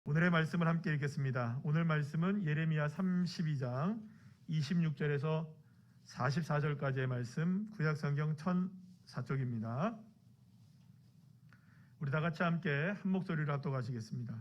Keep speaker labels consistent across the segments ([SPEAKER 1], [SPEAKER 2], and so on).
[SPEAKER 1] 오늘의 말씀을 함께 읽겠습니다. 오늘 말씀은 예레미야 32장 26절에서 44절까지의 말씀, 구약성경 1004쪽입니다. 우리 다 같이 함께 한 목소리로 합독하시겠습니다.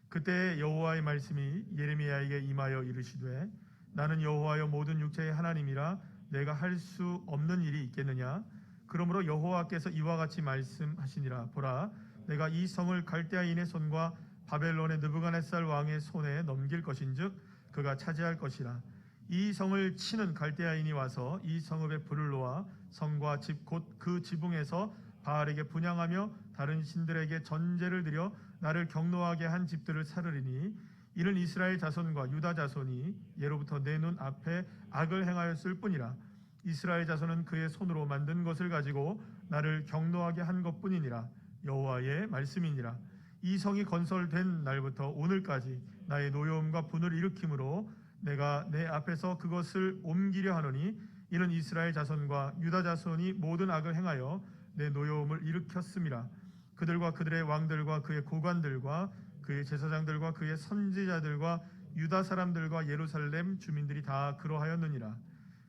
[SPEAKER 1] 그때 여호와의 말씀이 예레미야에게 임하여 이르시되, 나는 여호와여 모든 육체의 하나님이라 내가 할 수 없는 일이 있겠느냐? 그러므로 여호와께서 이와 같이 말씀하시니라. 보라, 내가 이 성을 갈대아인의 손과 바벨론의 느부갓네살 왕의 손에 넘길 것인즉 그가 차지할 것이라. 이 성을 치는 갈대아인이 와서 이 성읍에 불을 놓아 성과 집 곧 그 지붕에서 바알에게 분향하며 다른 신들에게 전제를 드려 나를 경노하게 한 집들을 사르리니, 이는 이스라엘 자손과 유다 자손이 예로부터 내 눈 앞에 악을 행하였을 뿐이라. 이스라엘 자손은 그의 손으로 만든 것을 가지고 나를 경노하게 한 것뿐이니라. 여호와의 말씀이니라. 이 성이 건설된 날부터 오늘까지 나의 노여움과 분을 일으킴으로 내가 내 앞에서 그것을 옮기려 하노니, 이는 이스라엘 자손과 유다 자손이 모든 악을 행하여 내 노여움을 일으켰음이라. 그들과 그들의 왕들과 그의 고관들과 그의 제사장들과 그의 선지자들과 유다 사람들과 예루살렘 주민들이 다 그러하였느니라.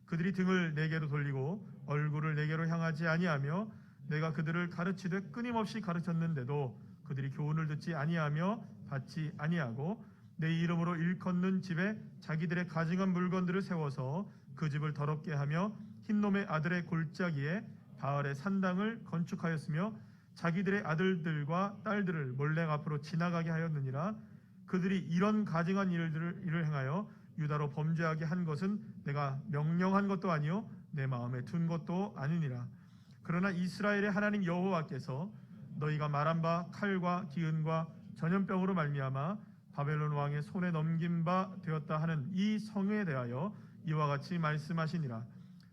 [SPEAKER 1] 그들이 등을 내게로 돌리고 얼굴을 내게로 향하지 아니하며 내가 그들을 가르치되 끊임없이 가르쳤는데도 그들이 교훈을 듣지 아니하며 받지 아니하고 내 이름으로 일컫는 집에 자기들의 가증한 물건들을 세워서 그 집을 더럽게 하며 흰놈의 아들의 골짜기에 바알의 산당을 건축하였으며 자기들의 아들들과 딸들을 몰래 앞으로 지나가게 하였느니라. 그들이 이런 가증한 일을 행하여 유다로 범죄하게 한 것은 내가 명령한 것도 아니요 내 마음에 둔 것도 아니니라. 그러나 이스라엘의 하나님 여호와께서 너희가 말한 바 칼과 기은과 전염병으로 말미암아 바벨론 왕의 손에 넘긴 바 되었다 하는 이 성에 대하여 이와 같이 말씀하시니라.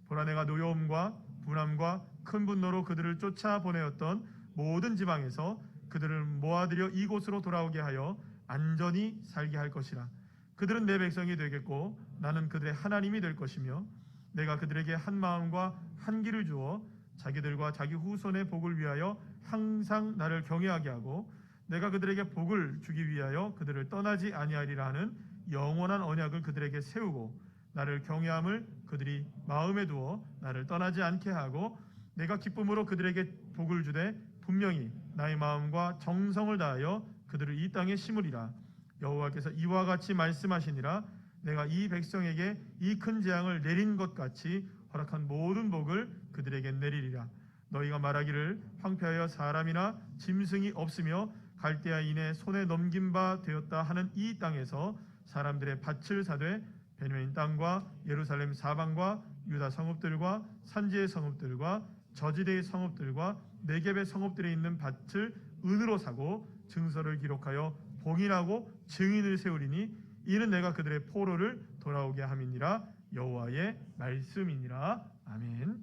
[SPEAKER 1] 보라, 내가 노여움과 분함과 큰 분노로 그들을 쫓아보내었던 모든 지방에서 그들을 모아들여 이곳으로 돌아오게 하여 안전히 살게 할 것이라. 그들은 내 백성이 되겠고 나는 그들의 하나님이 될 것이며, 내가 그들에게 한 마음과 한 길을 주어 자기들과 자기 후손의 복을 위하여 항상 나를 경외하게 하고, 내가 그들에게 복을 주기 위하여 그들을 떠나지 아니하리라 하는 영원한 언약을 그들에게 세우고, 나를 경외함을 그들이 마음에 두어 나를 떠나지 않게 하고, 내가 기쁨으로 그들에게 복을 주되 분명히 나의 마음과 정성을 다하여 그들을 이 땅에 심으리라. 여호와께서 이와 같이 말씀하시니라. 내가 이 백성에게 이 큰 재앙을 내린 것 같이 허락한 모든 복을 그들에게 내리리라. 너희가 말하기를 황폐하여 사람이나 짐승이 없으며 갈대아인의 손에 넘긴 바 되었다 하는 이 땅에서 사람들의 밭을 사되 베냐민 땅과 예루살렘 사방과 유다 성읍들과 산지의 성읍들과 저지대의 성읍들과 네겝의 성읍들에 있는 밭을 은으로 사고 증서를 기록하여 봉인하고 증인을 세우리니, 이는 내가 그들의 포로를 돌아오게 함이니라. 여호와의 말씀이니라. 아멘.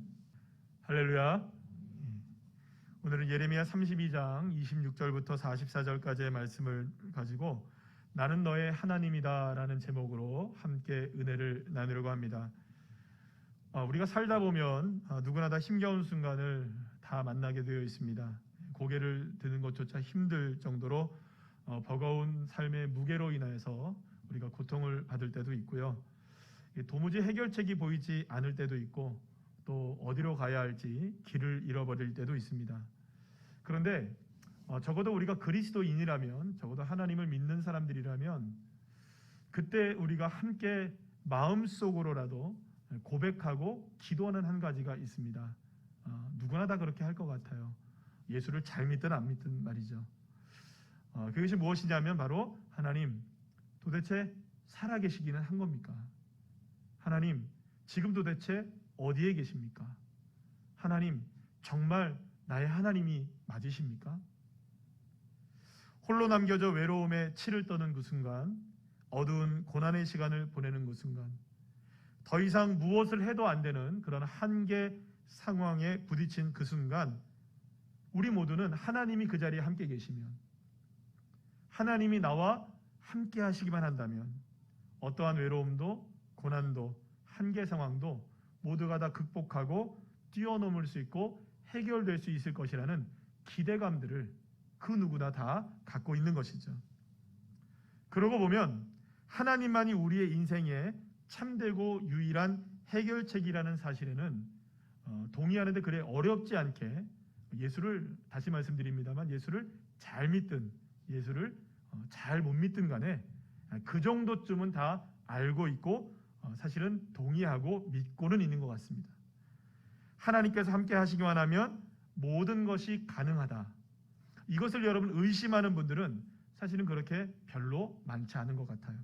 [SPEAKER 1] 할렐루야. 오늘은 예레미야 32장 26절부터 44절까지의 말씀을 가지고 나는 너의 하나님이다 라는 제목으로 함께 은혜를 나누려고 합니다. 우리가 살다 보면 누구나 다 힘겨운 순간을 다 만나게 되어 있습니다. 고개를 드는 것조차 힘들 정도로 버거운 삶의 무게로 인해서 우리가 고통을 받을 때도 있고요. 도무지 해결책이 보이지 않을 때도 있고, 또 어디로 가야 할지 길을 잃어버릴 때도 있습니다. 그런데 적어도 우리가 그리스도인이라면, 적어도 하나님을 믿는 사람들이라면 그때 우리가 함께 마음속으로라도 고백하고 기도하는 한 가지가 있습니다. 누구나 다 그렇게 할 것 같아요. 예수를 잘 믿든 안 믿든 말이죠. 그것이 무엇이냐면 바로, 하나님, 도대체 살아계시기는 한 겁니까? 하나님, 지금 도대체 어디에 계십니까? 하나님, 정말 나의 하나님이 맞으십니까? 홀로 남겨져 외로움에 치를 떠는 그 순간, 어두운 고난의 시간을 보내는 그 순간, 더 이상 무엇을 해도 안 되는 그런 한계 상황에 부딪힌 그 순간, 우리 모두는 하나님이 그 자리에 함께 계시면, 하나님이 나와 함께 하시기만 한다면 어떠한 외로움도 고난도 한계 상황도 모두가 다 극복하고 뛰어넘을 수 있고 해결될 수 있을 것이라는 기대감들을 그 누구나 다 갖고 있는 것이죠. 그러고 보면 하나님만이 우리의 인생에 참되고 유일한 해결책이라는 사실에는 동의하는데 그래 어렵지 않게 예수를, 다시 말씀드립니다만, 예수를 잘 믿든 예수를 잘 못 믿든 간에 그 정도쯤은 다 알고 있고 사실은 동의하고 믿고는 있는 것 같습니다. 하나님께서 함께 하시기만 하면 모든 것이 가능하다. 이것을 여러분 의심하는 분들은 사실은 그렇게 별로 많지 않은 것 같아요.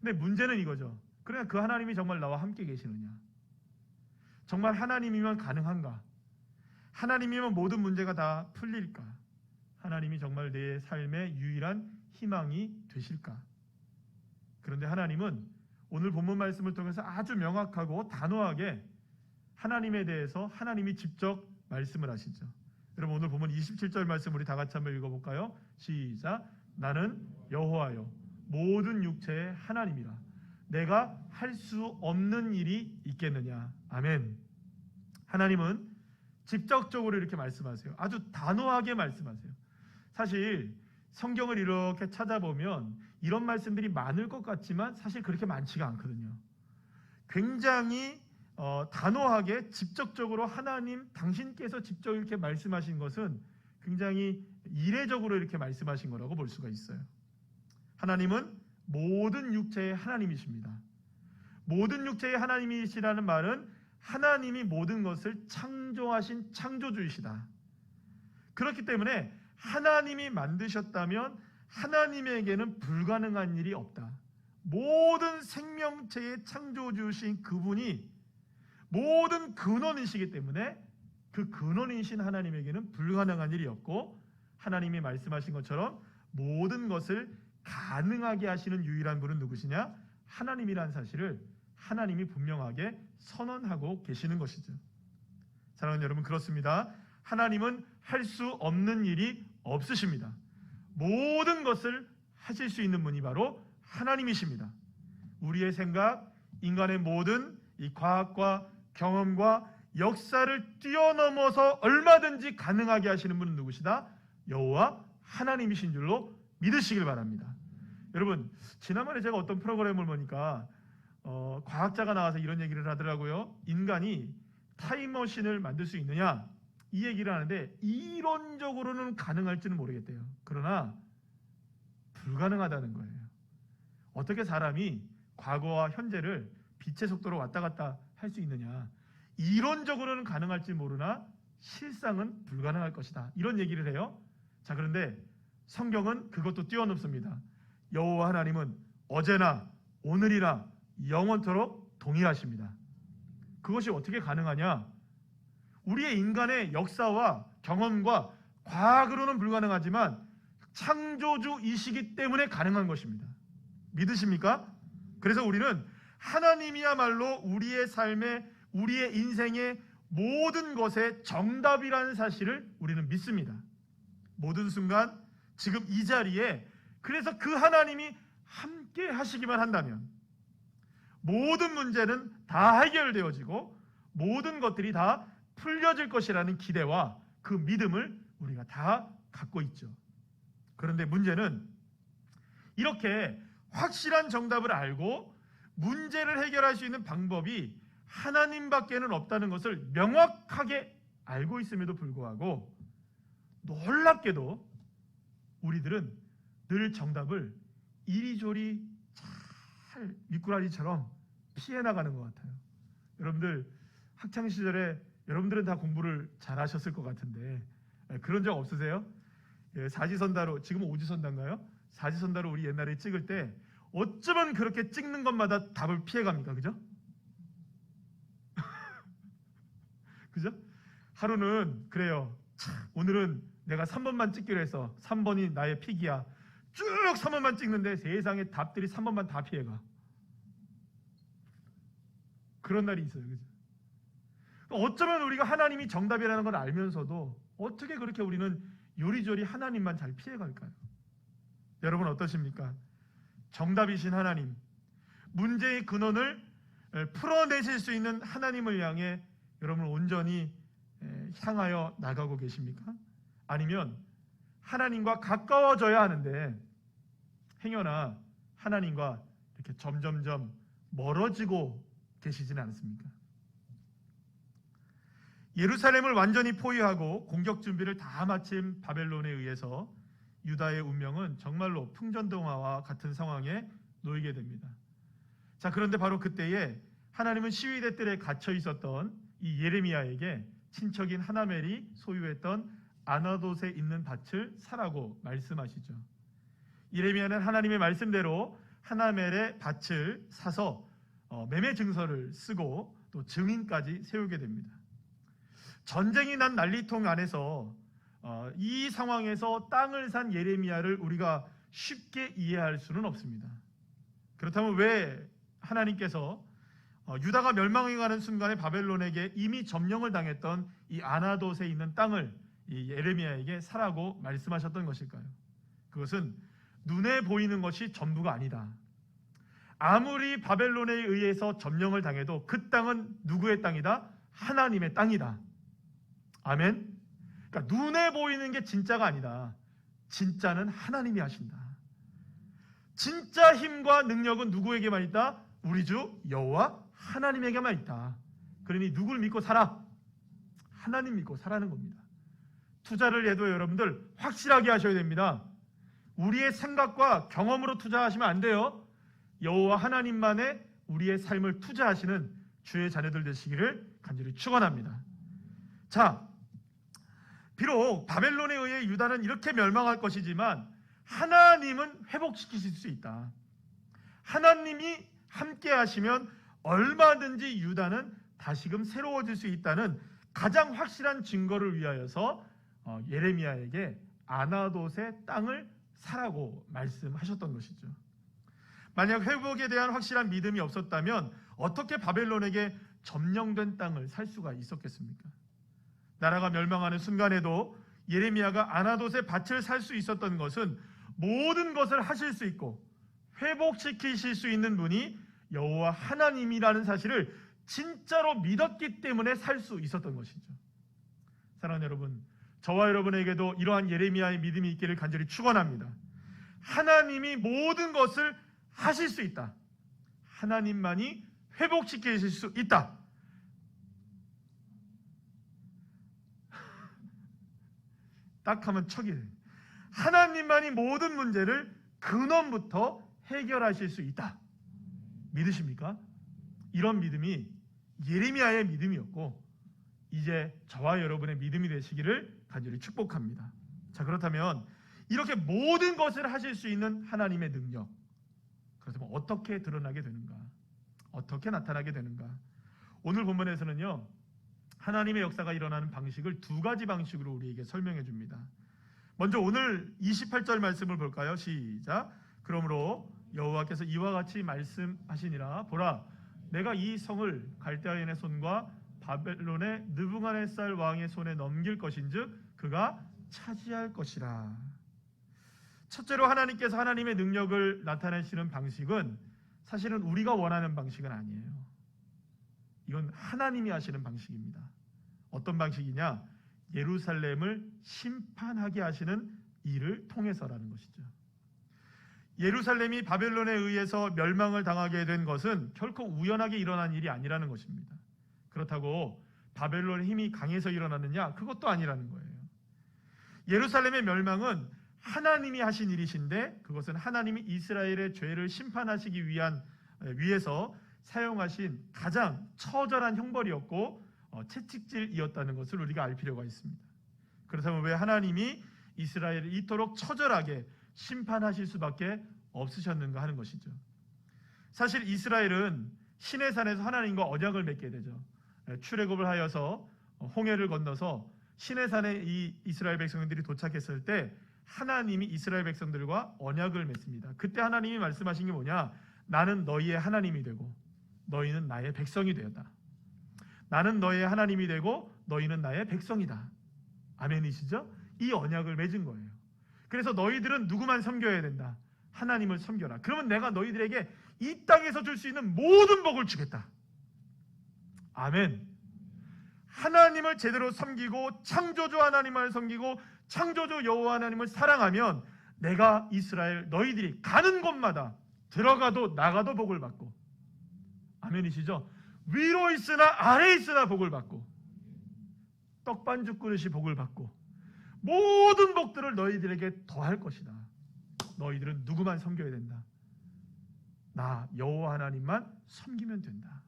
[SPEAKER 1] 근데 문제는 이거죠. 그러나 그 하나님이 정말 나와 함께 계시느냐? 정말 하나님이면 가능한가? 하나님이면 모든 문제가 다 풀릴까? 하나님이 정말 내 삶의 유일한 희망이 되실까? 그런데 하나님은 오늘 본문 말씀을 통해서 아주 명확하고 단호하게 하나님에 대해서 하나님이 직접 말씀을 하시죠. 여러분 오늘 본문 27절 말씀 우리 다 같이 한번 읽어볼까요? 시작. 나는 여호와여 모든 육체의 하나님이라. 내가 할 수 없는 일이 있겠느냐. 아멘. 하나님은 직접적으로 이렇게 말씀하세요. 아주 단호하게 말씀하세요. 사실 성경을 이렇게 찾아보면 이런 말씀들이 많을 것 같지만 사실 그렇게 많지가 않거든요. 굉장히 단호하게 직접적으로 하나님 당신께서 직접 이렇게 말씀하신 것은 굉장히 이례적으로 이렇게 말씀하신 거라고 볼 수가 있어요. 하나님은 모든 육체의 하나님이십니다. 모든 육체의 하나님이시라는 말은 하나님이 모든 것을 창조하신 창조주이시다. 그렇기 때문에 하나님이 만드셨다면 하나님에게는 불가능한 일이 없다. 모든 생명체의 창조주신 그분이 모든 근원이시기 때문에 그 근원이신 하나님에게는 불가능한 일이 없고, 하나님이 말씀하신 것처럼 모든 것을 가능하게 하시는 유일한 분은 누구시냐? 하나님이라는 사실을 하나님이 분명하게 선언하고 계시는 것이죠. 사랑하는 여러분, 그렇습니다. 하나님은 할 수 없는 일이 없으십니다. 모든 것을 하실 수 있는 분이 바로 하나님이십니다. 우리의 생각, 인간의 모든 이 과학과 경험과 역사를 뛰어넘어서 얼마든지 가능하게 하시는 분은 누구시다? 여호와 하나님이신 줄로 믿으시길 바랍니다. 여러분, 지난번에 제가 어떤 프로그램을 보니까 과학자가 나와서 이런 얘기를 하더라고요. 인간이 타임머신을 만들 수 있느냐? 이 얘기를 하는데 이론적으로는 가능할지는 모르겠대요. 그러나 불가능하다는 거예요. 어떻게 사람이 과거와 현재를 빛의 속도로 왔다 갔다 할 수 있느냐? 이론적으로는 가능할지 모르나 실상은 불가능할 것이다. 이런 얘기를 해요. 자, 그런데 성경은 그것도 뛰어넘습니다. 여호와 하나님은 어제나 오늘이나 영원토록 동일하십니다. 그것이 어떻게 가능하냐? 우리의 인간의 역사와 경험과 과학으로는 불가능하지만 창조주이시기 때문에 가능한 것입니다. 믿으십니까? 그래서 우리는 하나님이야말로 우리의 삶에, 우리의 인생의 모든 것의 정답이라는 사실을 우리는 믿습니다. 모든 순간 지금 이 자리에 그래서 그 하나님이 함께 하시기만 한다면 모든 문제는 다 해결되어지고 모든 것들이 다 풀려질 것이라는 기대와 그 믿음을 우리가 다 갖고 있죠. 그런데 문제는 이렇게 확실한 정답을 알고 문제를 해결할 수 있는 방법이 하나님밖에는 없다는 것을 명확하게 알고 있음에도 불구하고 놀랍게도 우리들은 늘 정답을 이리저리 잘 미꾸라지처럼 피해 나가는 것 같아요. 여러분들 학창시절에 여러분들은 다 공부를 잘 하셨을 것 같은데 그런 적 없으세요? 사지선다로, 지금은 오지선다인가요? 사지선다로 우리 옛날에 찍을 때 어쩌면 그렇게 찍는 것마다 답을 피해갑니까? 그죠? 그죠? 하루는 그래요. 오늘은 내가 3번만 찍기로 해서 3번이 나의 픽이야. 쭉 3번만 찍는데 세상에 답들이 3번만 다 피해가. 그런 날이 있어요. 그죠? 어쩌면 우리가 하나님이 정답이라는 걸 알면서도 어떻게 그렇게 우리는 요리조리 하나님만 잘 피해갈까요? 여러분 어떠십니까? 정답이신 하나님, 문제의 근원을 풀어내실 수 있는 하나님을 향해 여러분 온전히 향하여 나가고 계십니까? 아니면 하나님과 가까워져야 하는데 행여나 하나님과 이렇게 점점점 멀어지고 계시지는 않습니까? 예루살렘을 완전히 포위하고 공격 준비를 다 마친 바벨론에 의해서 유다의 운명은 정말로 풍전등화와 같은 상황에 놓이게 됩니다. 자, 그런데 바로 그때에 하나님은 시위대 뜰에 갇혀 있었던 이 예레미야에게 친척인 하나멜이 소유했던 아나돗에 있는 밭을 사라고 말씀하시죠. 예레미야는 하나님의 말씀대로 하나멜의 밭을 사서 매매 증서를 쓰고 또 증인까지 세우게 됩니다. 전쟁이 난 난리통 안에서 이 상황에서 땅을 산 예레미야를 우리가 쉽게 이해할 수는 없습니다. 그렇다면 왜 하나님께서 유다가 멸망해가는 순간에 바벨론에게 이미 점령을 당했던 이 아나돗에 있는 땅을 이 예레미야에게 사라고 말씀하셨던 것일까요? 그것은 눈에 보이는 것이 전부가 아니다. 아무리 바벨론에 의해서 점령을 당해도 그 땅은 누구의 땅이다? 하나님의 땅이다. 아멘. 그러니까 눈에 보이는 게 진짜가 아니다. 진짜는 하나님이 하신다. 진짜 힘과 능력은 누구에게만 있다? 우리 주 여호와 하나님에게만 있다. 그러니 누굴 믿고 살아? 하나님 믿고 살라는 겁니다. 투자를 해도 여러분들 확실하게 하셔야 됩니다. 우리의 생각과 경험으로 투자하시면 안 돼요. 여호와 하나님만의 우리의 삶을 투자하시는 주의 자녀들 되시기를 간절히 축원합니다. 자, 비록 바벨론에 의해 유다는 이렇게 멸망할 것이지만 하나님은 회복시키실 수 있다. 하나님이 함께 하시면 얼마든지 유다는 다시금 새로워질 수 있다는 가장 확실한 증거를 위하여서 예레미야에게 아나돗의 땅을 사라고 말씀하셨던 것이죠. 만약 회복에 대한 확실한 믿음이 없었다면 어떻게 바벨론에게 점령된 땅을 살 수가 있었겠습니까? 나라가 멸망하는 순간에도 예레미야가 아나돗의 밭을 살 수 있었던 것은 모든 것을 하실 수 있고 회복시키실 수 있는 분이 여호와 하나님이라는 사실을 진짜로 믿었기 때문에 살 수 있었던 것이죠. 사랑하는 여러분, 저와 여러분에게도 이러한 예레미야의 믿음이 있기를 간절히 축원합니다. 하나님이 모든 것을 하실 수 있다. 하나님만이 회복시키실 수 있다. 딱 하면 척이래. 하나님만이 모든 문제를 근원부터 해결하실 수 있다. 믿으십니까? 이런 믿음이 예레미야의 믿음이었고 이제 저와 여러분의 믿음이 되시기를 간절히 축복합니다. 자, 그렇다면 이렇게 모든 것을 하실 수 있는 하나님의 능력, 그렇다면 어떻게 드러나게 되는가? 어떻게 나타나게 되는가? 오늘 본문에서는요, 하나님의 역사가 일어나는 방식을 두 가지 방식으로 우리에게 설명해 줍니다. 먼저 오늘 28절 말씀을 볼까요? 시작. 그러므로 여호와께서 이와 같이 말씀하시니라. 보라, 내가 이 성을 갈대아인의 손과 바벨론의 느부갓네살 왕의 손에 넘길 것인즉 그가 차지할 것이라. 첫째로 하나님께서 하나님의 능력을 나타내시는 방식은 사실은 우리가 원하는 방식은 아니에요. 이건 하나님이 하시는 방식입니다. 어떤 방식이냐? 예루살렘을 심판하게 하시는 일을 통해서라는 것이죠. 예루살렘이 바벨론에 의해서 멸망을 당하게 된 것은 결코 우연하게 일어난 일이 아니라는 것입니다. 그렇다고 바벨론의 힘이 강해서 일어났느냐? 그것도 아니라는 거예요. 예루살렘의 멸망은 하나님이 하신 일이신데 그것은 하나님이 이스라엘의 죄를 심판하시기 위해서 사용하신 가장 처절한 형벌이었고 채찍질이었다는 것을 우리가 알 필요가 있습니다. 그렇다면 왜 하나님이 이스라엘을 이토록 처절하게 심판하실 수밖에 없으셨는가 하는 것이죠. 사실 이스라엘은 시내산에서 하나님과 언약을 맺게 되죠. 출애굽을 하여서 홍해를 건너서 시내산에 이 이스라엘 백성들이 도착했을 때 하나님이 이스라엘 백성들과 언약을 맺습니다. 그때 하나님이 말씀하신 게 뭐냐? 나는 너희의 하나님이 되고 너희는 나의 백성이 되었다. 나는 너희의 하나님이 되고 너희는 나의 백성이다. 아멘이시죠? 이 언약을 맺은 거예요. 그래서 너희들은 누구만 섬겨야 된다? 하나님을 섬겨라. 그러면 내가 너희들에게 이 땅에서 줄 수 있는 모든 복을 주겠다. 아멘. 하나님을 제대로 섬기고 창조주 하나님을 섬기고 창조주 여호와 하나님을 사랑하면 내가 이스라엘 너희들이 가는 곳마다 들어가도 나가도 복을 받고, 아멘이시죠? 위로 있으나 아래 있으나 복을 받고, 떡반죽 그릇이 복을 받고, 모든 복들을 너희들에게 더할 것이다. 너희들은 누구만 섬겨야 된다. 나 여호와 하나님만 섬기면 된다.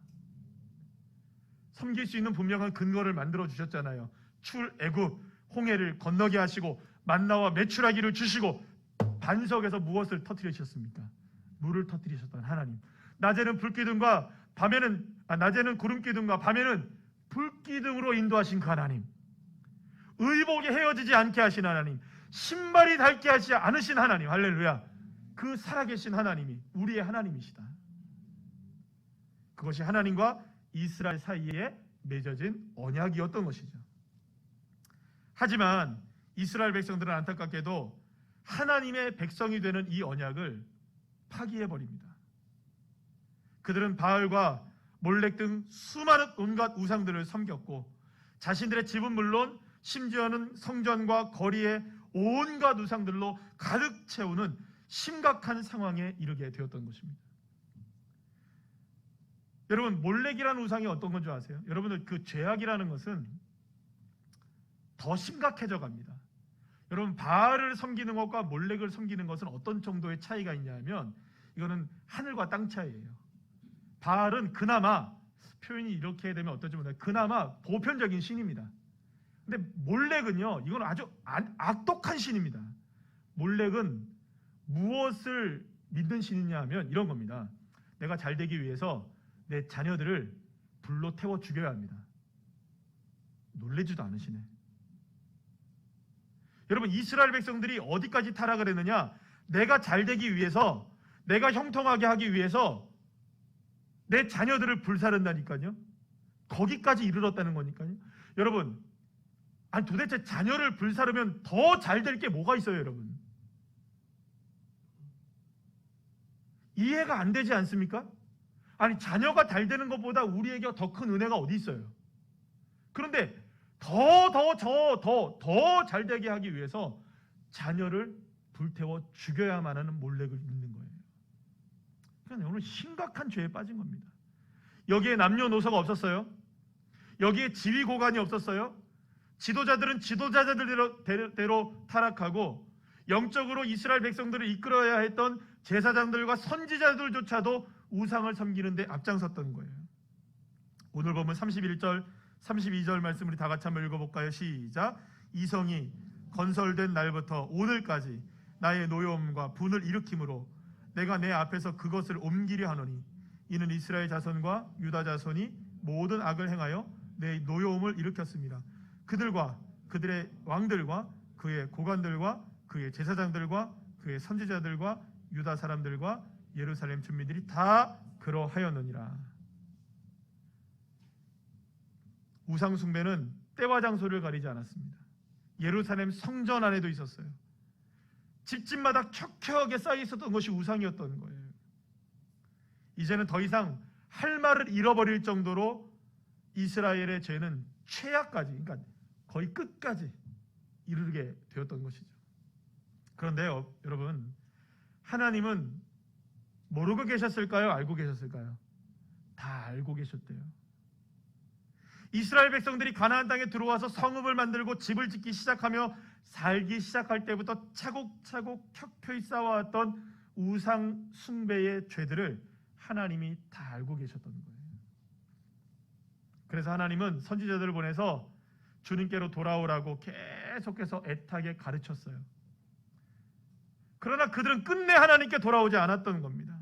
[SPEAKER 1] 섬길 수 있는 분명한 근거를 만들어 주셨잖아요. 출애굽 홍해를 건너게 하시고 만나와 메추라기를 주시고 반석에서 무엇을 터뜨리셨습니까? 물을 터뜨리셨던 하나님. 낮에는 불기둥과 낮에는 구름기둥과 밤에는 불기둥으로 인도하신 그 하나님. 의복이 헤어지지 않게 하신 하나님. 신발이 닳게 하지 않으신 하나님. 할렐루야. 그 살아계신 하나님이 우리의 하나님이시다. 그것이 하나님과 이스라엘 사이에 맺어진 언약이었던 것이죠. 하지만 이스라엘 백성들은 안타깝게도 하나님의 백성이 되는 이 언약을 파기해버립니다. 그들은 바알과 몰렉 등 수많은 온갖 우상들을 섬겼고, 자신들의 집은 물론 심지어는 성전과 거리에 온갖 우상들로 가득 채우는 심각한 상황에 이르게 되었던 것입니다. 여러분, 몰렉이라는 우상이 어떤 건 줄 아세요? 여러분들, 그 죄악이라는 것은 더 심각해져 갑니다. 여러분, 바알을 섬기는 것과 몰렉을 섬기는 것은 어떤 정도의 차이가 있냐면, 이거는 하늘과 땅 차이예요. 바알은 그나마, 표현이 이렇게 되면 어떨지 모르겠는데, 그나마 보편적인 신입니다. 근데 몰렉은요, 이건 아주 악독한 신입니다. 몰렉은 무엇을 믿는 신이냐 하면 이런 겁니다. 내가 잘 되기 위해서 내 자녀들을 불로 태워 죽여야 합니다. 놀래지도 않으시네. 여러분, 이스라엘 백성들이 어디까지 타락을 했느냐? 내가 잘 되기 위해서, 내가 형통하게 하기 위해서 내 자녀들을 불사른다니까요. 거기까지 이르렀다는 거니까요. 여러분, 아니 도대체 자녀를 불사르면 더 잘 될 게 뭐가 있어요, 여러분? 이해가 안 되지 않습니까? 아니, 자녀가 잘 되는 것보다 우리에게 더 큰 은혜가 어디 있어요? 그런데 더 잘 되게 하기 위해서 자녀를 불태워 죽여야만 하는 몰렉을 믿는 거예요. 그러니까 오늘 심각한 죄에 빠진 겁니다. 여기에 남녀노소가 없었어요. 여기에 지위 고관이 없었어요. 지도자들은 지도자들대로 타락하고, 영적으로 이스라엘 백성들을 이끌어야 했던 제사장들과 선지자들조차도 우상을 섬기는데 앞장섰던 거예요. 오늘 보면 31절 32절 말씀 우리 다 같이 한번 읽어볼까요? 시작. 이성이 건설된 날부터 오늘까지 나의 노여움과 분을 일으킴으로 내가 내 앞에서 그것을 옮기려 하노니, 이는 이스라엘 자손과 유다 자손이 모든 악을 행하여 내 노여움을 일으켰습니다. 그들과 그들의 왕들과 그의 고관들과 그의 제사장들과 그의 선지자들과 유다 사람들과 예루살렘 주민들이 다 그러하였느니라. 우상 숭배는 때와 장소를 가리지 않았습니다. 예루살렘 성전 안에도 있었어요. 집집마다 켜켜하게 쌓여 있었던 것이 우상이었던 거예요. 이제는 더 이상 할 말을 잃어버릴 정도로 이스라엘의 죄는 최악까지, 그러니까 거의 끝까지 이르게 되었던 것이죠. 그런데요, 여러분, 하나님은 모르고 계셨을까요? 알고 계셨을까요? 다 알고 계셨대요. 이스라엘 백성들이 가나안 땅에 들어와서 성읍을 만들고 집을 짓기 시작하며 살기 시작할 때부터 차곡차곡 켜켜이 쌓아왔던 우상 숭배의 죄들을 하나님이 다 알고 계셨던 거예요. 그래서 하나님은 선지자들을 보내서 주님께로 돌아오라고 계속해서 애타게 가르쳤어요. 그러나 그들은 끝내 하나님께 돌아오지 않았던 겁니다.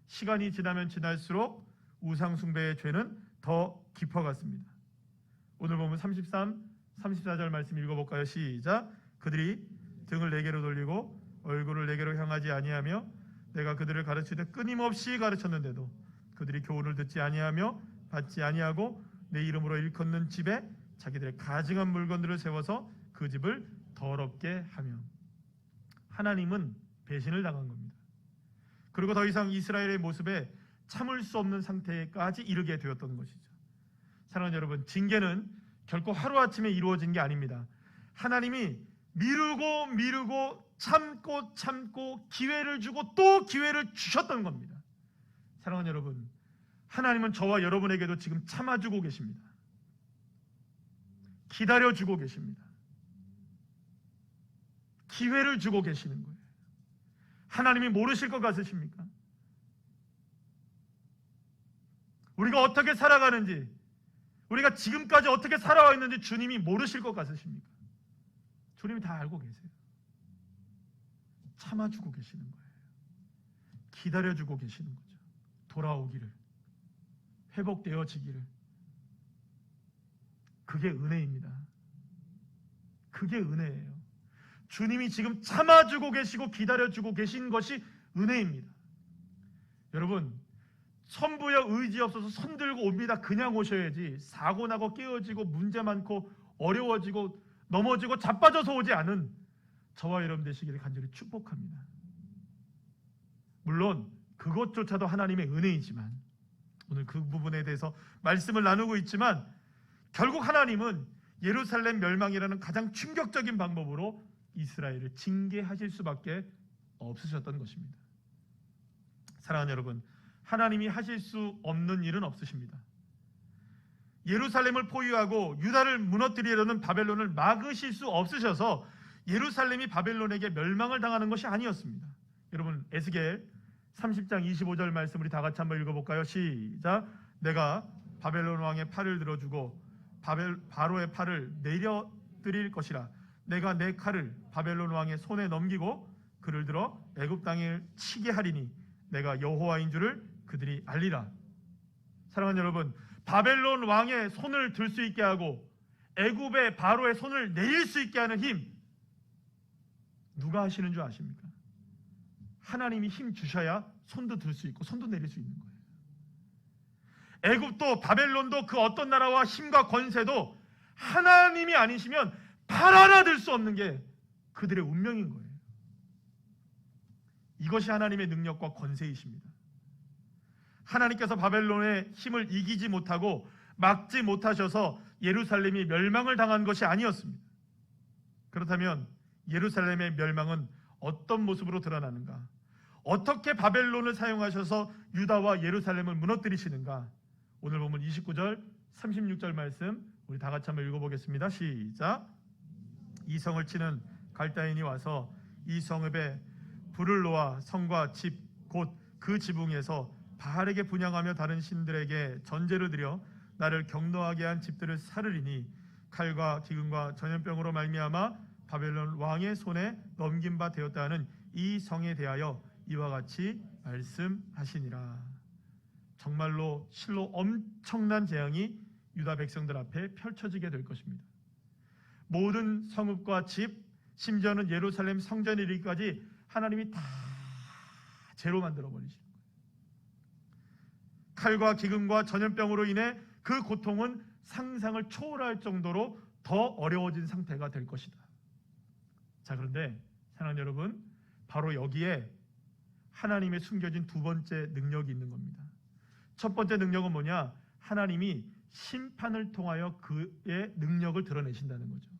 [SPEAKER 1] 시간이 지나면 지날수록 우상 숭배의 죄는 더 깊어갔습니다. 오늘 보면 33, 34절 말씀 읽어볼까요? 시작. 그들이 등을 내게로 돌리고 얼굴을 내게로 향하지 아니하며 내가 그들을 가르치되 끊임없이 가르쳤는데도 그들이 교훈을 듣지 아니하며 받지 아니하고 내 이름으로 일컫는 집에 자기들의 가증한 물건들을 세워서 그 집을 더럽게 하며. 하나님은 배신을 당한 겁니다. 그리고 더 이상 이스라엘의 모습에 참을 수 없는 상태까지 이르게 되었던 것이죠. 사랑하는 여러분, 징계는 결코 하루아침에 이루어진 게 아닙니다. 하나님이 미루고 참고 기회를 주고 또 기회를 주셨던 겁니다. 사랑하는 여러분, 하나님은 저와 여러분에게도 지금 참아주고 계십니다. 기다려주고 계십니다. 기회를 주고 계시는 거예요. 하나님이 모르실 것 같으십니까? 우리가 어떻게 살아가는지, 우리가 지금까지 어떻게 살아와 있는지 주님이 모르실 것 같으십니까? 주님이 다 알고 계세요. 참아주고 계시는 거예요. 기다려주고 계시는 거죠. 돌아오기를, 회복되어지기를. 그게 은혜입니다. 그게 은혜예요. 주님이 지금 참아주고 계시고 기다려주고 계신 것이 은혜입니다. 여러분, 선부여 의지 없어서 손들고 옵니다. 그냥 오셔야지 사고나고 깨어지고 문제 많고 어려워지고 넘어지고 자빠져서 오지 않은 저와 여러분 되시기를 간절히 축복합니다. 물론 그것조차도 하나님의 은혜이지만, 오늘 그 부분에 대해서 말씀을 나누고 있지만, 결국 하나님은 예루살렘 멸망이라는 가장 충격적인 방법으로 이스라엘을 징계하실 수밖에 없으셨던 것입니다. 사랑하는 여러분, 하나님이 하실 수 없는 일은 없으십니다. 예루살렘을 포위하고 유다를 무너뜨리려는 바벨론을 막으실 수 없으셔서 예루살렘이 바벨론에게 멸망을 당하는 것이 아니었습니다. 여러분, 에스겔 30장 25절 말씀 우리 다 같이 한번 읽어볼까요? 시작. 내가 바벨론 왕의 팔을 들어주고 바로의 팔을 내려드릴 것이라. 내가 내 칼을 바벨론 왕의 손에 넘기고 그를 들어 애굽 땅을 치게 하리니 내가 여호와인 줄을 그들이 알리라. 사랑하는 여러분, 바벨론 왕의 손을 들 수 있게 하고 애굽의 바로의 손을 내릴 수 있게 하는 힘, 누가 하시는 줄 아십니까? 하나님이 힘 주셔야 손도 들 수 있고 손도 내릴 수 있는 거예요. 애굽도 바벨론도 그 어떤 나라와 힘과 권세도 하나님이 아니시면 발 하나 들 수 없는 게 그들의 운명인 거예요. 이것이 하나님의 능력과 권세이십니다. 하나님께서 바벨론의 힘을 이기지 못하고 막지 못하셔서 예루살렘이 멸망을 당한 것이 아니었습니다. 그렇다면 예루살렘의 멸망은 어떤 모습으로 드러나는가? 어떻게 바벨론을 사용하셔서 유다와 예루살렘을 무너뜨리시는가? 오늘 보면 29절, 36절 말씀 우리 다 같이 한번 읽어보겠습니다. 시작. 이 성을 치는 갈다인이 와서 이 성읍에 불을 놓아 성과 집 곧 그 지붕에서 바알에게 분향하며 다른 신들에게 전제를 드려 나를 경노하게 한 집들을 사르리니 칼과 기근과 전염병으로 말미암아 바벨론 왕의 손에 넘긴 바 되었다는 이 성에 대하여 이와 같이 말씀하시니라. 정말로 실로 엄청난 재앙이 유다 백성들 앞에 펼쳐지게 될 것입니다. 모든 성읍과 집, 심지어는 예루살렘 성전에 이르기까지 하나님이 다 죄로 만들어 버리시는 거예요. 칼과 기근과 전염병으로 인해 그 고통은 상상을 초월할 정도로 더 어려워진 상태가 될 것이다. 자, 그런데 사랑하는 여러분, 바로 여기에 하나님의 숨겨진 두 번째 능력이 있는 겁니다. 첫 번째 능력은 뭐냐? 하나님이 심판을 통하여 그의 능력을 드러내신다는 거죠.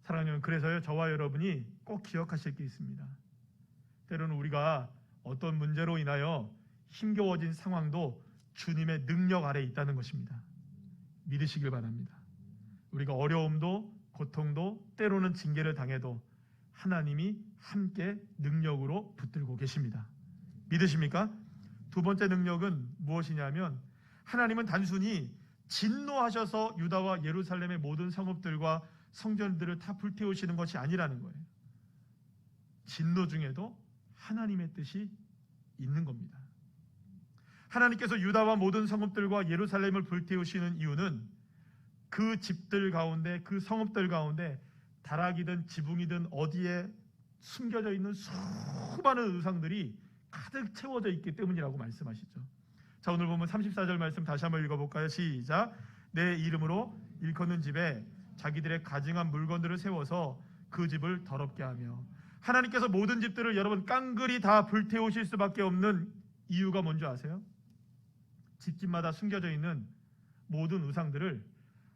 [SPEAKER 1] 사랑하는 여러분, 그래서요, 저와 여러분이 꼭 기억하실 게 있습니다. 때로는 우리가 어떤 문제로 인하여 힘겨워진 상황도 주님의 능력 아래에 있다는 것입니다. 믿으시길 바랍니다. 우리가 어려움도 고통도 때로는 징계를 당해도 하나님이 함께 능력으로 붙들고 계십니다. 믿으십니까? 두 번째 능력은 무엇이냐면, 하나님은 단순히 진노하셔서 유다와 예루살렘의 모든 성읍들과 성전들을 다 불태우시는 것이 아니라는 거예요. 진노 중에도 하나님의 뜻이 있는 겁니다. 하나님께서 유다와 모든 성읍들과 예루살렘을 불태우시는 이유는 그 집들 가운데, 그 성읍들 가운데 다락이든 지붕이든 어디에 숨겨져 있는 수많은 우상들이 가득 채워져 있기 때문이라고 말씀하시죠. 자, 오늘 보면 34절 말씀 다시 한번 읽어볼까요? 시작. 내 이름으로 일컫는 집에 자기들의 가증한 물건들을 세워서 그 집을 더럽게 하며, 하나님께서 모든 집들을 여러분 깡그리 다 불태우실 수밖에 없는 이유가 뭔지 아세요? 집집마다 숨겨져 있는 모든 우상들을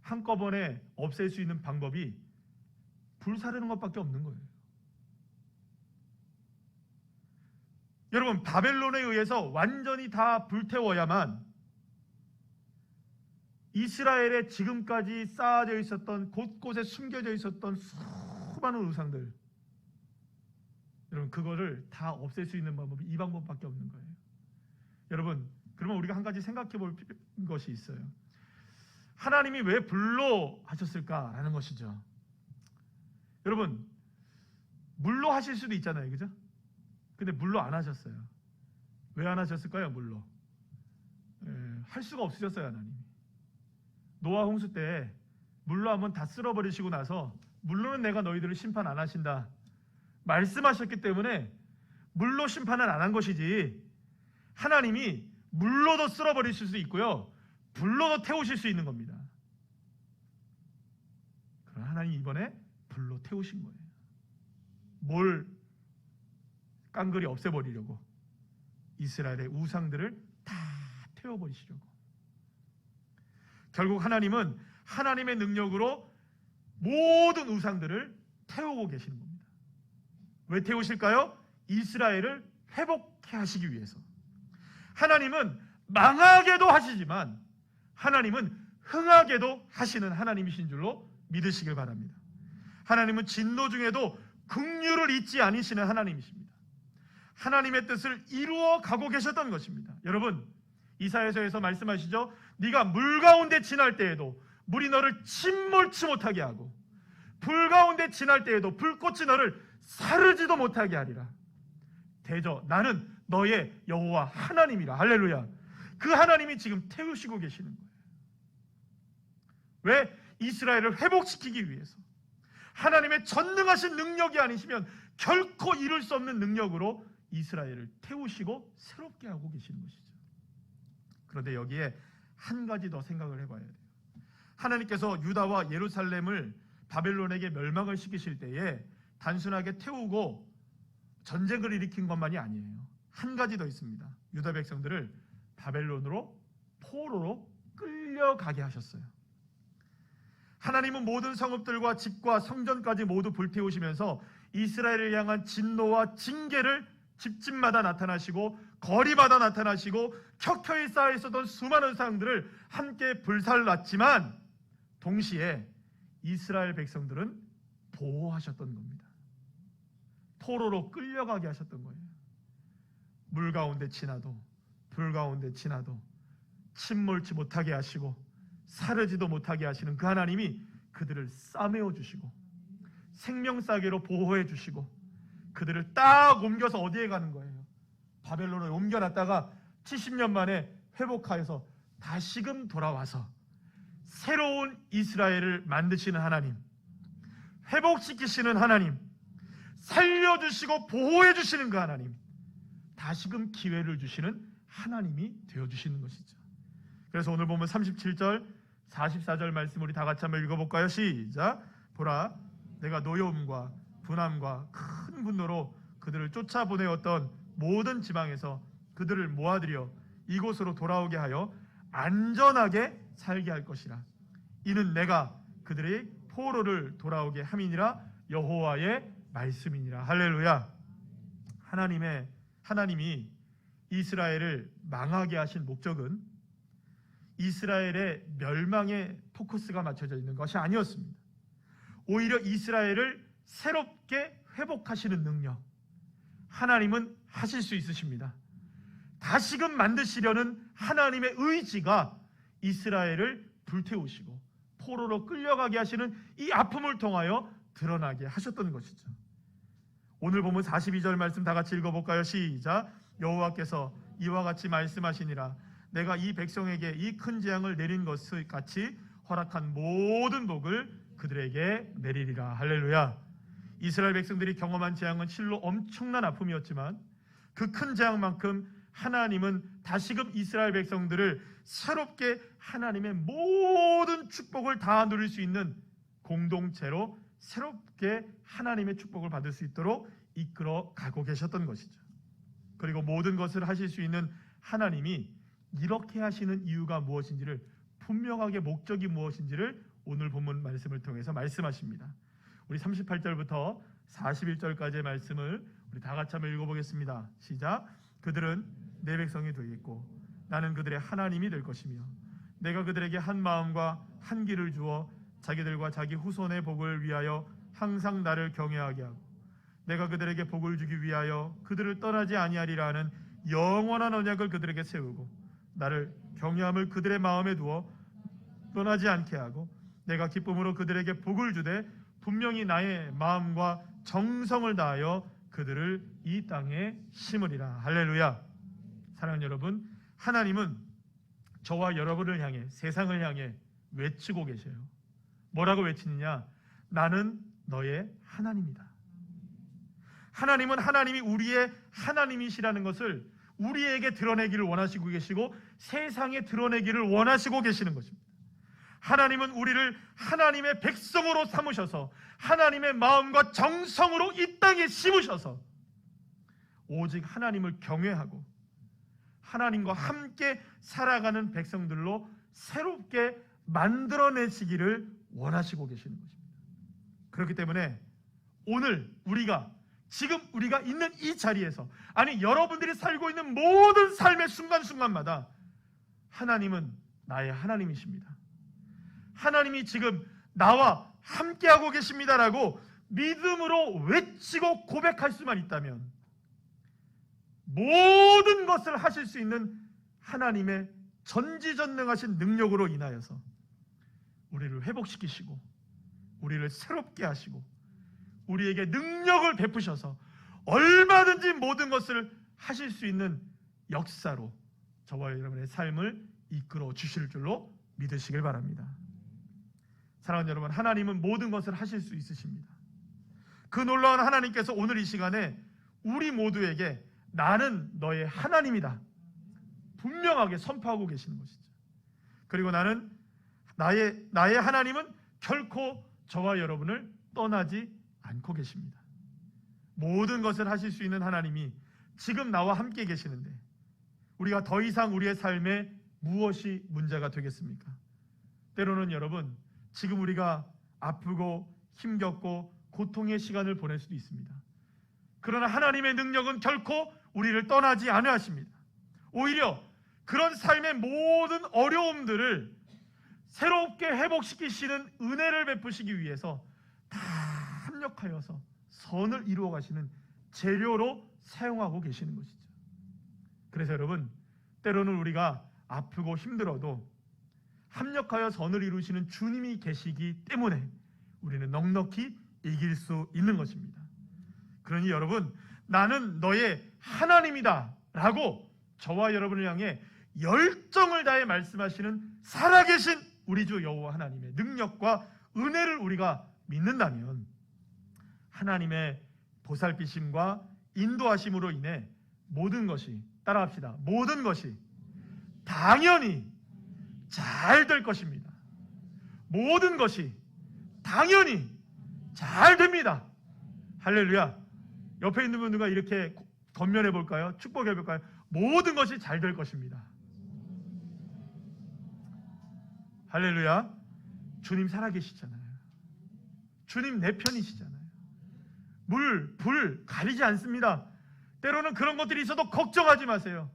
[SPEAKER 1] 한꺼번에 없앨 수 있는 방법이 불사르는 것밖에 없는 거예요. 여러분, 바벨론에 의해서 완전히 다 불태워야만 이스라엘에 지금까지 쌓아져 있었던, 곳곳에 숨겨져 있었던 수많은 우상들, 여러분, 그거를 다 없앨 수 있는 방법이 이 방법밖에 없는 거예요. 여러분, 그러면 우리가 한 가지 생각해 볼 것이 있어요. 하나님이 왜 불로 하셨을까라는 것이죠. 여러분, 물로 하실 수도 있잖아요, 그죠? 근데 물로 안 하셨어요. 왜 안 하셨을까요? 물로 할 수가 없으셨어요. 하나님이 노아 홍수 때 물로 한번 다 쓸어버리시고 나서 물로는 내가 너희들을 심판 안 하신다 말씀하셨기 때문에 물로 심판은 안 한 것이지, 하나님이 물로도 쓸어버리실 수 있고요, 불로도 태우실 수 있는 겁니다. 그러나 하나님 이번에 불로 태우신 거예요. 뭘 깡그리 없애버리려고, 이스라엘의 우상들을 다 태워버리시려고. 결국 하나님은 하나님의 능력으로 모든 우상들을 태우고 계시는 겁니다. 왜 태우실까요? 이스라엘을 회복해 하시기 위해서. 하나님은 망하게도 하시지만 하나님은 흥하게도 하시는 하나님이신 줄로 믿으시길 바랍니다. 하나님은 진노 중에도 긍휼을 잊지 않으시는 하나님이십니다. 하나님의 뜻을 이루어 가고 계셨던 것입니다. 여러분, 이사야서에서 말씀하시죠. 네가 물 가운데 지날 때에도 물이 너를 침몰치 못하게 하고, 불 가운데 지날 때에도 불꽃이 너를 사르지도 못하게 하리라. 대저 나는 너의 여호와 하나님이라. 할렐루야. 그 하나님이 지금 태우시고 계시는 거예요. 왜? 이스라엘을 회복시키기 위해서. 하나님의 전능하신 능력이 아니시면 결코 이룰 수 없는 능력으로 이스라엘을 태우시고 새롭게 하고 계시는 것이죠. 그런데 여기에 한 가지 더 생각을 해봐야 돼요. 하나님께서 유다와 예루살렘을 바벨론에게 멸망을 시키실 때에 단순하게 태우고 전쟁을 일으킨 것만이 아니에요. 한 가지 더 있습니다. 유다 백성들을 바벨론으로, 포로로 끌려가게 하셨어요. 하나님은 모든 성읍들과 집과 성전까지 모두 불태우시면서 이스라엘을 향한 진노와 징계를 집집마다 나타나시고 거리마다 나타나시고 켜켜이 쌓여 있었던 수많은 우상들을 함께 불살랐지만 동시에 이스라엘 백성들은 보호하셨던 겁니다. 포로로 끌려가게 하셨던 거예요. 물 가운데 지나도 불 가운데 지나도 침몰치 못하게 하시고 사르지도 못하게 하시는 그 하나님이 그들을 싸매어 주시고 생명싸개로 보호해 주시고 그들을 딱 옮겨서 어디에 가는 거예요? 바벨론에 옮겨놨다가 70년 만에 회복하여서 다시금 돌아와서 새로운 이스라엘을 만드시는 하나님, 회복시키시는 하나님, 살려주시고 보호해주시는 그 하나님, 다시금 기회를 주시는 하나님이 되어주시는 것이죠. 그래서 오늘 보면 37절 44절 말씀 우리 다 같이 한번 읽어볼까요? 시작. 보라, 내가 노여움과 분함과 큰 분노로 그들을 쫓아보내었던 모든 지방에서 그들을 모아들여 이곳으로 돌아오게 하여 안전하게 살게 할 것이라. 이는 내가 그들의 포로를 돌아오게 함이니라. 여호와의 말씀이니라. 할렐루야. 하나님이 이스라엘을 망하게 하신 목적은 이스라엘의 멸망에 포커스가 맞춰져 있는 것이 아니었습니다. 오히려 이스라엘을 새롭게 회복하시는 능력, 하나님은 하실 수 있으십니다. 다시금 만드시려는 하나님의 의지가 이스라엘을 불태우시고 포로로 끌려가게 하시는 이 아픔을 통하여 드러나게 하셨던 것이죠. 오늘 보면 42절 말씀 다 같이 읽어볼까요? 시작. 여호와께서 이와 같이 말씀하시니라. 내가 이 백성에게 이 큰 재앙을 내린 것을 같이 허락한 모든 복을 그들에게 내리리라. 할렐루야. 이스라엘 백성들이 경험한 재앙은 실로 엄청난 아픔이었지만 그 큰 재앙만큼 하나님은 다시금 이스라엘 백성들을 새롭게 하나님의 모든 축복을 다 누릴 수 있는 공동체로 새롭게 하나님의 축복을 받을 수 있도록 이끌어 가고 계셨던 것이죠. 그리고 모든 것을 하실 수 있는 하나님이 이렇게 하시는 이유가 무엇인지를, 분명하게 목적이 무엇인지를 오늘 본문 말씀을 통해서 말씀하십니다. 우리 38절부터 41절까지의 말씀을 우리 다 같이 한번 읽어보겠습니다. 시작. 그들은 내 백성이 되겠고 나는 그들의 하나님이 될 것이며 내가 그들에게 한 마음과 한 길을 주어 자기들과 자기 후손의 복을 위하여 항상 나를 경외하게 하고 내가 그들에게 복을 주기 위하여 그들을 떠나지 아니하리라 하는 영원한 언약을 그들에게 세우고 나를 경외함을 그들의 마음에 두어 떠나지 않게 하고 내가 기쁨으로 그들에게 복을 주되 분명히 나의 마음과 정성을 다하여 그들을 이 땅에 심으리라. 할렐루야. 사랑하는 여러분, 하나님은 저와 여러분을 향해, 세상을 향해 외치고 계셔요. 뭐라고 외치느냐? 나는 너의 하나님이다. 하나님은 하나님이 우리의 하나님이시라는 것을 우리에게 드러내기를 원하시고 계시고 세상에 드러내기를 원하시고 계시는 것입니다. 하나님은 우리를 하나님의 백성으로 삼으셔서 하나님의 마음과 정성으로 이 땅에 심으셔서 오직 하나님을 경외하고 하나님과 함께 살아가는 백성들로 새롭게 만들어내시기를 원하시고 계시는 것입니다. 그렇기 때문에 오늘 지금 우리가 있는 이 자리에서, 아니 여러분들이 살고 있는 모든 삶의 순간순간마다 하나님은 나의 하나님이십니다. 하나님이 지금 나와 함께하고 계십니다라고 믿음으로 외치고 고백할 수만 있다면 모든 것을 하실 수 있는 하나님의 전지전능하신 능력으로 인하여서 우리를 회복시키시고 우리를 새롭게 하시고 우리에게 능력을 베푸셔서 얼마든지 모든 것을 하실 수 있는 역사로 저와 여러분의 삶을 이끌어 주실 줄로 믿으시길 바랍니다. 사랑하는 여러분, 하나님은 모든 것을 하실 수 있으십니다. 그 놀라운 하나님께서 오늘 이 시간에 우리 모두에게 나는 너의 하나님이다 분명하게 선포하고 계시는 것이죠. 그리고 나의 하나님은 결코 저와 여러분을 떠나지 않고 계십니다. 모든 것을 하실 수 있는 하나님이 지금 나와 함께 계시는데 우리가 더 이상 우리의 삶에 무엇이 문제가 되겠습니까? 때로는 여러분, 지금 우리가 아프고 힘겹고 고통의 시간을 보낼 수도 있습니다. 그러나 하나님의 능력은 결코 우리를 떠나지 않으십니다. 오히려 그런 삶의 모든 어려움들을 새롭게 회복시키시는 은혜를 베푸시기 위해서 다 합력하여서 선을 이루어 가시는 재료로 사용하고 계시는 것이죠. 그래서 여러분, 때로는 우리가 아프고 힘들어도 합력하여 선을 이루시는 주님이 계시기 때문에 우리는 넉넉히 이길 수 있는 것입니다. 그러니 여러분, 나는 너의 하나님이다 라고 저와 여러분을 향해 열정을 다해 말씀하시는 살아계신 우리 주 여호와 하나님의 능력과 은혜를 우리가 믿는다면 하나님의 보살피심과 인도하심으로 인해 모든 것이, 따라합시다, 모든 것이 당연히 잘 될 것입니다. 모든 것이 당연히 잘 됩니다. 할렐루야. 옆에 있는 분들과 이렇게 건면해 볼까요? 축복해 볼까요? 모든 것이 잘 될 것입니다. 할렐루야. 주님 살아계시잖아요. 주님 내 편이시잖아요. 물, 불 가리지 않습니다. 때로는 그런 것들이 있어도 걱정하지 마세요.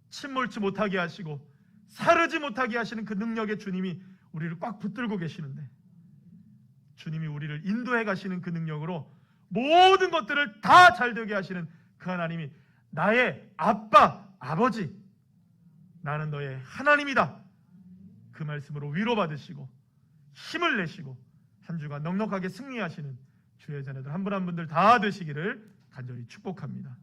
[SPEAKER 1] 침몰치 못하게 하시고 사르지 못하게 하시는 그 능력의 주님이 우리를 꽉 붙들고 계시는데, 주님이 우리를 인도해 가시는 그 능력으로 모든 것들을 다 잘되게 하시는 그 하나님이 나의 아빠, 아버지, 나는 너의 하나님이다, 그 말씀으로 위로받으시고 힘을 내시고 한 주간 넉넉하게 승리하시는 주의 자녀들 한 분 한 분들 다 되시기를 간절히 축복합니다.